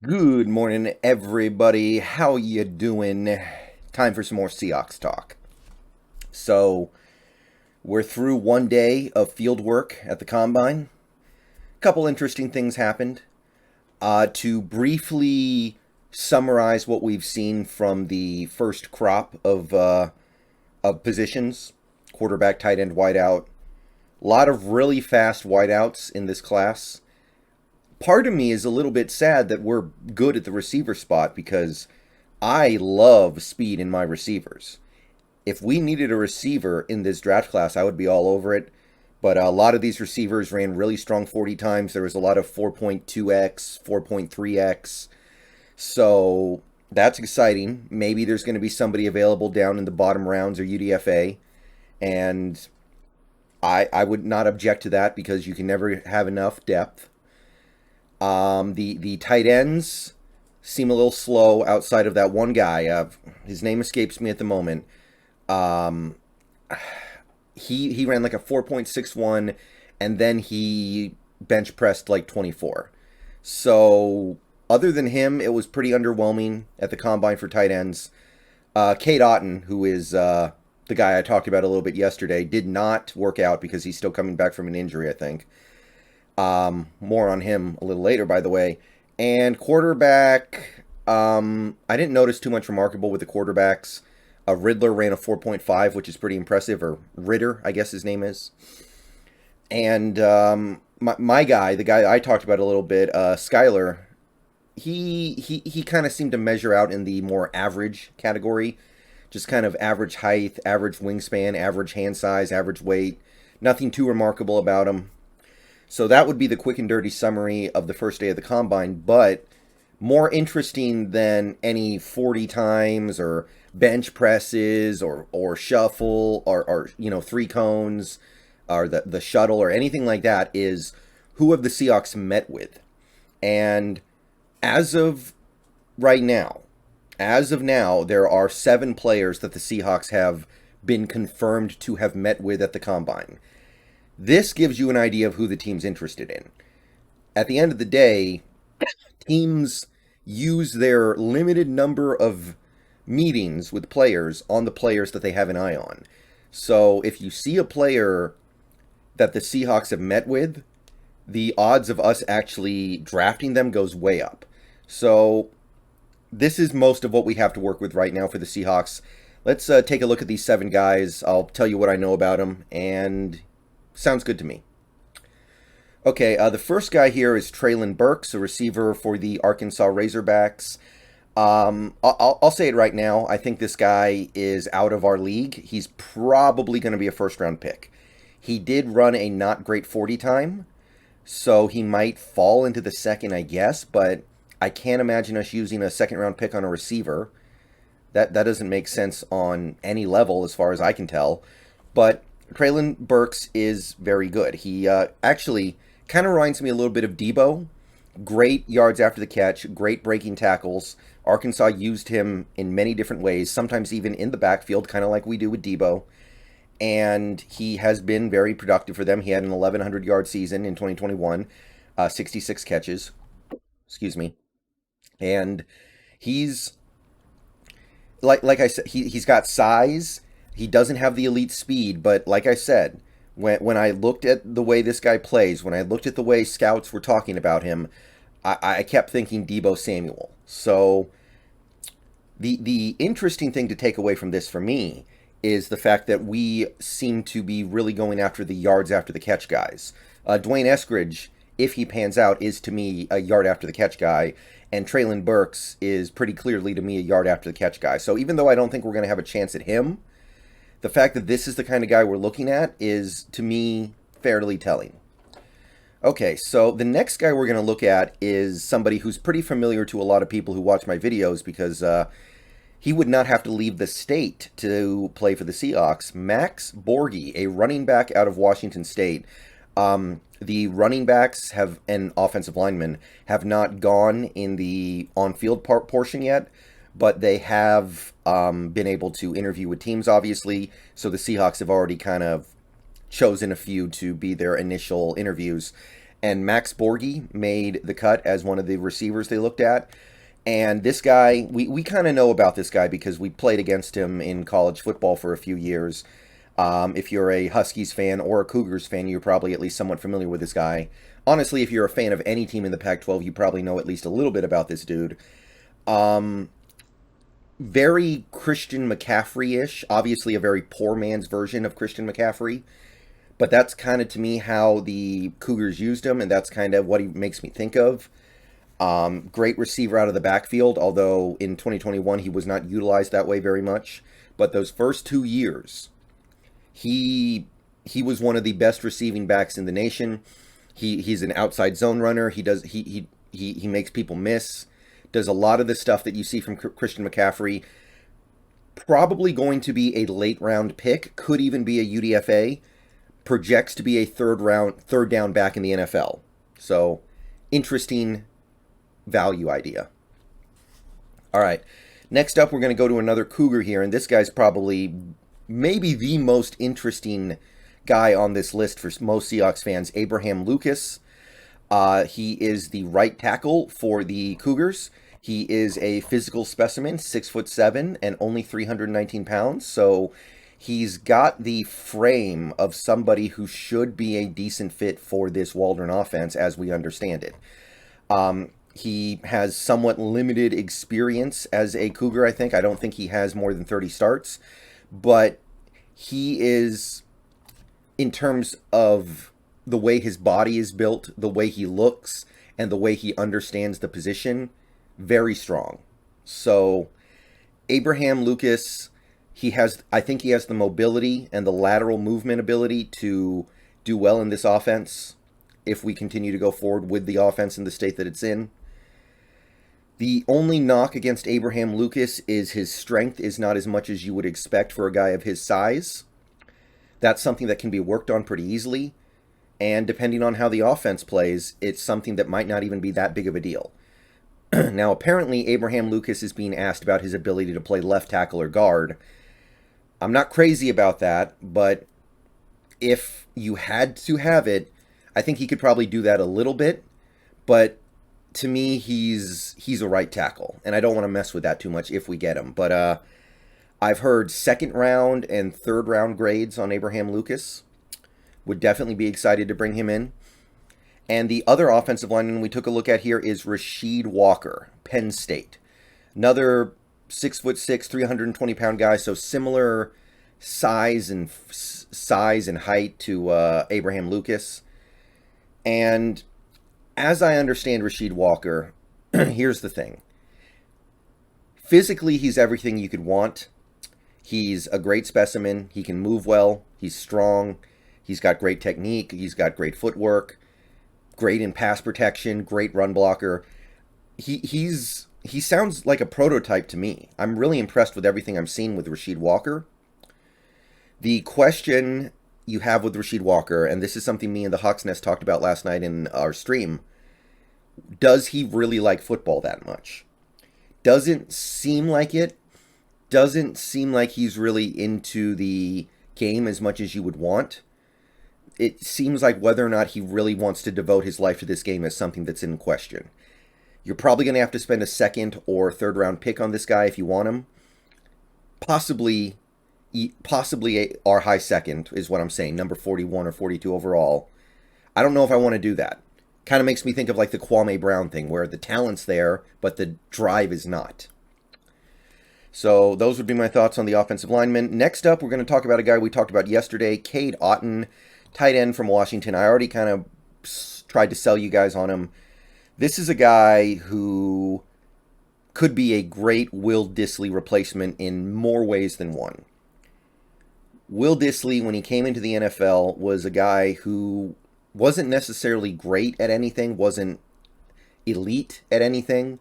Good morning, everybody. How you doing? Time for some more Seahawks talk. So, we're through one day of field work at the Combine. A couple interesting things happened. To briefly summarize what we've seen from the first crop of positions, quarterback, tight end, wideout. A lot of really fast wideouts in this class. Part of me is a little bit sad that we're good at the receiver spot because I love speed in my receivers. If we needed a receiver in this draft class, I would be all over it. But a lot of these receivers ran really strong 40 times. There was a lot of 4.2x, 4.3x. So that's exciting. Maybe there's going to be somebody available down in the bottom rounds or UDFA. And I would not object to that because you can never have enough depth. The tight ends seem a little slow outside of that one guy. His name escapes me at the moment. Um, he ran like a 4.61, and then he bench pressed like 24. So other than him, it was pretty underwhelming at the combine for tight ends. Cade Otton, who is the guy I talked about a little bit yesterday, did not work out because he's still coming back from an injury, I think. More on him a little later, by the way. And quarterback, I didn't notice too much remarkable with the quarterbacks. Riddler ran a 4.5, which is pretty impressive, or Ritter, I guess his name is. And my guy, the guy I talked about a little bit, Skyler, he kind of seemed to measure out in the more average category. Just kind of average height, average wingspan, average hand size, average weight. Nothing too remarkable about him. So that would be the quick and dirty summary of the first day of the combine, but more interesting than any 40 times or bench presses or shuffle or three cones or the shuttle or anything like that is who have the Seahawks met with. And as of right now, there are 7 players that the Seahawks have been confirmed to have met with at the combine. This gives you an idea of who the team's interested in. At the end of the day, teams use their limited number of meetings with players on the players that they have an eye on. So if you see a player that the Seahawks have met with, the odds of us actually drafting them goes way up. So this is most of what we have to work with right now for the Seahawks. Let's take a look at these 7 guys. I'll tell you what I know about them, and sounds good to me. Okay, the first guy here is Treylon Burks, a receiver for the Arkansas Razorbacks. I'll say it right now. I think this guy is out of our league. He's probably going to be a first-round pick. He did run a not great 40 time, so he might fall into the second, I guess, but I can't imagine us using a second-round pick on a receiver. That doesn't make sense on any level as far as I can tell. But Treylon Burks is very good. He actually kind of reminds me a little bit of Debo. Great yards after the catch, great breaking tackles. Arkansas used him in many different ways, sometimes even in the backfield, kind of like we do with Debo. And he has been very productive for them. He had an 1,100-yard season in 2021, 66 catches. Excuse me. And he's, like I said, he's got size. He doesn't have the elite speed, but like I said, when I looked at the way this guy plays, when I looked at the way scouts were talking about him, I kept thinking Debo Samuel. So the interesting thing to take away from this for me is the fact that we seem to be really going after the yards after the catch guys. Dwayne Eskridge, if he pans out, is to me a yard after the catch guy, and Treylon Burks is pretty clearly to me a yard after the catch guy. So even though I don't think we're going to have a chance at him, the fact that this is the kind of guy we're looking at is, to me, fairly telling. Okay, so the next guy we're going to look at is somebody who's pretty familiar to a lot of people who watch my videos because he would not have to leave the state to play for the Seahawks. Max Borghi, a running back out of Washington State. The running backs and offensive linemen have not gone in the on-field portion yet, but they have been able to interview with teams, obviously. So the Seahawks have already kind of chosen a few to be their initial interviews. and Max Borghi made the cut as one of the receivers they looked at. And this guy, we kind of know about this guy because we played against him in college football for a few years. If you're a Huskies fan or a Cougars fan, you're probably at least somewhat familiar with this guy. Honestly, if you're a fan of any team in the Pac-12, you probably know at least a little bit about this dude. Very Christian McCaffrey-ish. Obviously, a very poor man's version of Christian McCaffrey. But that's kind of, to me, how the Cougars used him, and that's kind of what he makes me think of. Great receiver out of the backfield, although in 2021 he was not utilized that way very much. But those first 2 years, he was one of the best receiving backs in the nation. He's an outside zone runner. He makes people miss. Does a lot of the stuff that you see from Christian McCaffrey. Probably going to be a late round pick. Could even be a UDFA. Projects to be a third down back in the NFL. So, interesting value idea. All right. Next up, we're going to go to another Cougar here, and this guy's probably maybe the most interesting guy on this list for most Seahawks fans, Abraham Lucas. He is the right tackle for the Cougars. He is a physical specimen, 6'7", and only 319 pounds. So he's got the frame of somebody who should be a decent fit for this Waldron offense as we understand it. He has somewhat limited experience as a Cougar, I think. I don't think he has more than 30 starts. But he is, in terms of the way his body is built, the way he looks, and the way he understands the position, very strong. So, Abraham Lucas, I think he has the mobility and the lateral movement ability to do well in this offense if we continue to go forward with the offense in the state that it's in. The only knock against Abraham Lucas is his strength is not as much as you would expect for a guy of his size. That's something that can be worked on pretty easily. And depending on how the offense plays, it's something that might not even be that big of a deal. Now, apparently, Abraham Lucas is being asked about his ability to play left tackle or guard. I'm not crazy about that, but if you had to have it, I think he could probably do that a little bit. But to me, he's a right tackle, and I don't want to mess with that too much if we get him. But I've heard second round and third round grades on Abraham Lucas. Would definitely be excited to bring him in. And the other offensive lineman we took a look at here is Rasheed Walker, Penn State. Another 6'6", 320-pound guy, so similar size and height to Abraham Lucas. And as I understand Rasheed Walker, here's the thing. Physically, he's everything you could want. He's a great specimen. He can move well. He's strong. He's got great technique. He's got great footwork. Great in pass protection. Great run blocker. He sounds like a prototype to me. I'm really impressed with everything I'm seeing with Rasheed Walker. The question you have with Rasheed Walker, and this is something me and the Hawks Nest talked about last night in our stream, does he really like football that much? Doesn't seem like it. Doesn't seem like he's really into the game as much as you would want. It seems like whether or not he really wants to devote his life to this game is something that's in question. You're probably going to have to spend a second or third round pick on this guy if you want him. Possibly our high second is what I'm saying, number 41 or 42 overall. I don't know if I want to do that. Kind of makes me think of like the Kwame Brown thing, where the talent's there, but the drive is not. So those would be my thoughts on the offensive lineman. Next up, we're going to talk about a guy we talked about yesterday, Cade Otton, tight end from Washington. I already kind of tried to sell you guys on him. This is a guy who could be a great Will Dissly replacement in more ways than one. Will Dissly, when he came into the NFL, was a guy who wasn't necessarily great at anything, wasn't elite at anything.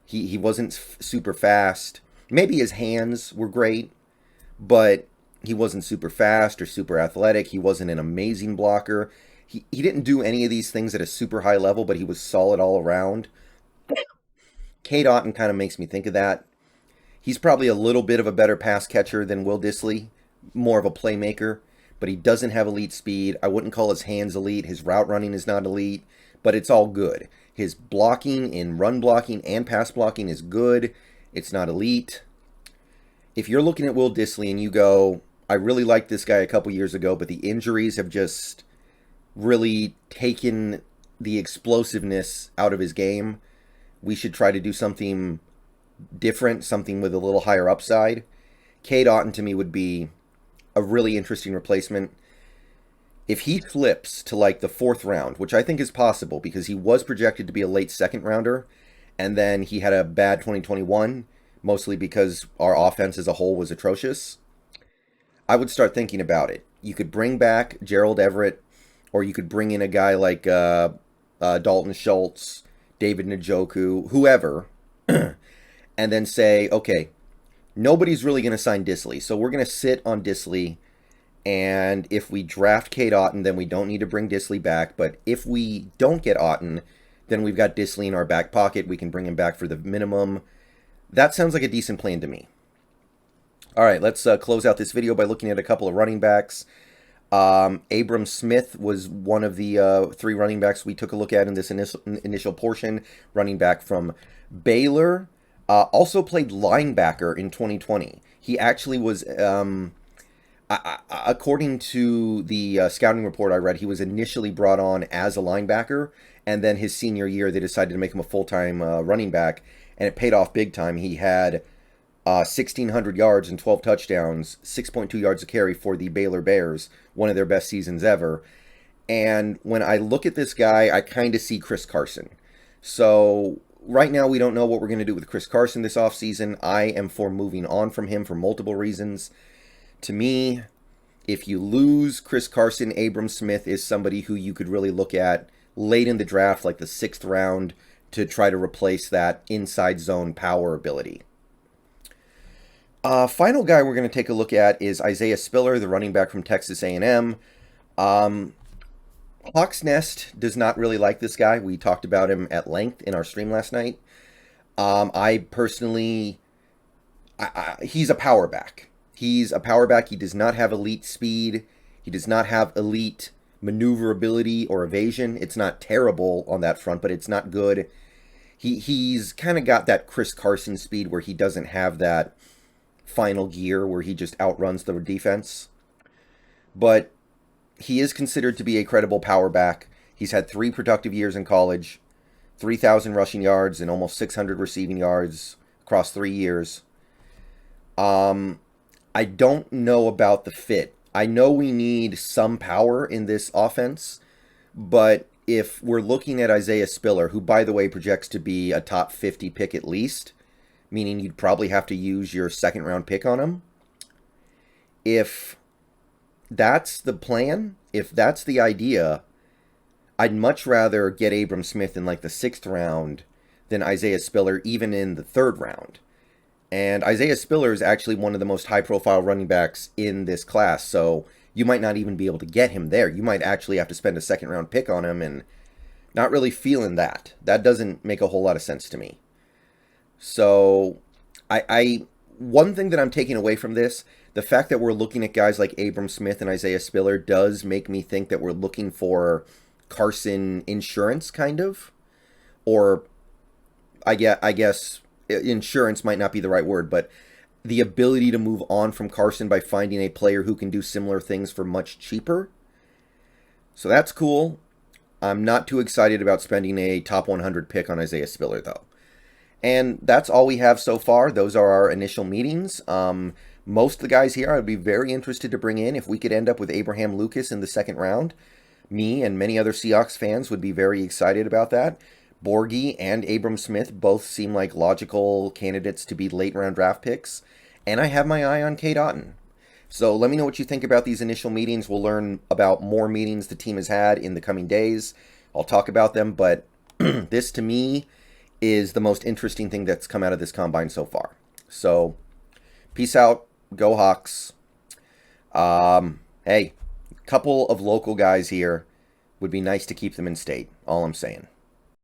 He wasn't super fast. Maybe his hands were great, but he wasn't super fast or super athletic. He wasn't an amazing blocker. He didn't do any of these things at a super high level, but he was solid all around. Cade Otton kind of makes me think of that. He's probably a little bit of a better pass catcher than Will Dissly, more of a playmaker, but he doesn't have elite speed. I wouldn't call his hands elite. His route running is not elite, but it's all good. His blocking in run blocking and pass blocking is good. It's not elite. If you're looking at Will Dissly and you go, I really liked this guy a couple years ago, but the injuries have just really taken the explosiveness out of his game. We should try to do something different, something with a little higher upside. Cade Otton to me would be a really interesting replacement. If he flips to like the 4th round, which I think is possible because he was projected to be a late 2nd rounder, and then he had a bad 2021, mostly because our offense as a whole was atrocious, I would start thinking about it. You could bring back Gerald Everett, or you could bring in a guy like Dalton Schultz, David Njoku, whoever, and then say, okay, nobody's really going to sign Dissly, so we're going to sit on Dissly, and if we draft Cade Otton, then we don't need to bring Dissly back, but if we don't get Otton, then we've got Dissly in our back pocket. We can bring him back for the minimum. That sounds like a decent plan to me. All right, let's close out this video by looking at a couple of running backs. Abram Smith was one of the 3 running backs we took a look at in this initial portion. Running back from Baylor. Also played linebacker in 2020. He actually was, according to the scouting report I read, he was initially brought on as a linebacker, and then his senior year they decided to make him a full-time running back, and it paid off big time. He had 1,600 yards and 12 touchdowns, 6.2 yards a carry for the Baylor Bears, one of their best seasons ever. And when I look at this guy, I kind of see Chris Carson. So right now we don't know what we're going to do with Chris Carson this offseason. I am for moving on from him for multiple reasons. To me, if you lose Chris Carson, Abram Smith is somebody who you could really look at late in the draft, like the 6th round, to try to replace that inside zone power ability. Final guy we're going to take a look at is Isaiah Spiller, the running back from Texas A&M. Hawks Nest does not really like this guy. We talked about him at length in our stream last night. I personally, he's a power back. He's a power back. He does not have elite speed. He does not have elite maneuverability or evasion. It's not terrible on that front, but it's not good. He's kind of got that Chris Carson speed where he doesn't have that final gear where he just outruns the defense. But he is considered to be a credible power back. He's had 3 productive years in college, 3,000 rushing yards and almost 600 receiving yards across 3 years. I don't know about the fit. I know we need some power in this offense, but if we're looking at Isaiah Spiller, who, by the way, projects to be a top 50 pick at least, meaning you'd probably have to use your 2nd round pick on him, if that's the plan, if that's the idea, I'd much rather get Abram Smith in like the 6th round than Isaiah Spiller even in the 3rd round. And Isaiah Spiller is actually one of the most high-profile running backs in this class, so you might not even be able to get him there. You might actually have to spend a 2nd round pick on him, and not really feeling that. That doesn't make a whole lot of sense to me. So, one thing that I'm taking away from this, the fact that we're looking at guys like Abram Smith and Isaiah Spiller does make me think that we're looking for Carson insurance, kind of. Or, I guess insurance might not be the right word, but the ability to move on from Carson by finding a player who can do similar things for much cheaper. So that's cool. I'm not too excited about spending a top 100 pick on Isaiah Spiller, though. And that's all we have so far. Those are our initial meetings. Most of the guys here I'd be very interested to bring in. If we could end up with Abraham Lucas in the 2nd round, me and many other Seahawks fans would be very excited about that. Borghi and Abram Smith both seem like logical candidates to be late round draft picks. And I have my eye on Cade Otton. So let me know what you think about these initial meetings. We'll learn about more meetings the team has had in the coming days. I'll talk about them, but this to me is the most interesting thing that's come out of this combine so far. So peace out. Go Hawks. Hey, couple of local guys here. Would be nice to keep them in state. All I'm saying.